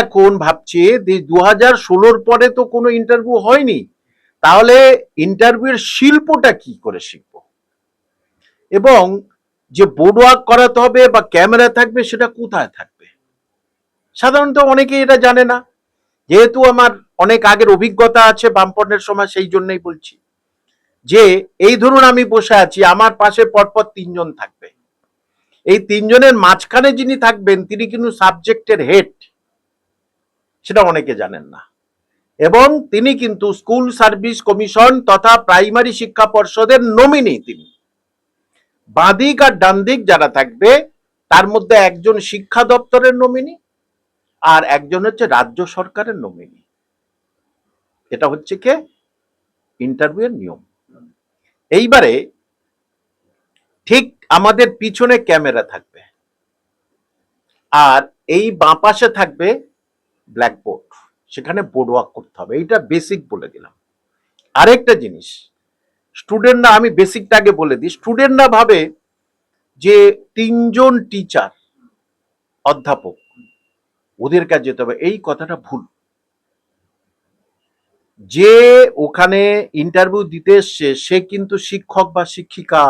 এখন ভাবছে যে 2016 পরে তো কোনো ইন্টারভিউ হয়নি, তাহলে ইন্টারভিউর শিল্পটা কি করে শিখবো, এবং যে বোর্ড ওয়ার্ক করাতে হবে বা ক্যামেরা থাকবে সেটা কোথায় থাকবে। সাধারণত অনেকেই এটা জানে না। যেহেতু আমার অনেক আগের অভিজ্ঞতা আছে বামপন্নের সময়, সেই জন্যই বলছি যে এই ধরুন আমি বসে আছি, আমার পাশে পরপর তিনজন থাকবে, এই তিনজনের মাঝখানে যিনি থাকবেন তিনি কিন্তু সাবজেক্টের হেড, সেটা অনেকে জানেন না। এবং তিনি কিন্তু স্কুল সার্ভিস কমিশন তথা প্রাইমারি শিক্ষা পর্ষদের নমিনি। তিনি বাঁদিক আর ডান দিক যারা থাকবে তার মধ্যে একজন শিক্ষা দপ্তরের নমিনি আর একজন হচ্ছে রাজ্য সরকারের নমিনি। এটা হচ্ছে কে ইন্টারভিউয়ের নিয়ম। এইবারে ঠিক আমাদের পিছনে ক্যামেরা থাকবে, আর এই বাঁ পাশে থাকবে ব্ল্যাকবোর্ড, সেখানে বোর্ড ওয়ার্ক করতে হবে। এইটা বেসিক বলে দিলাম। আরেকটা জিনিস, স্টুডেন্টরা, আমি বেসিকটা আগে বলে দিই, স্টুডেন্টরা ভাবে যে তিনজন টিচার অধ্যাপক ওদের কাছে যেতে হবে, এই কথাটা ভুল। যে ওখানে ইন্টারভিউ দিতে এসছে সে কিন্তু শিক্ষক বা শিক্ষিকা,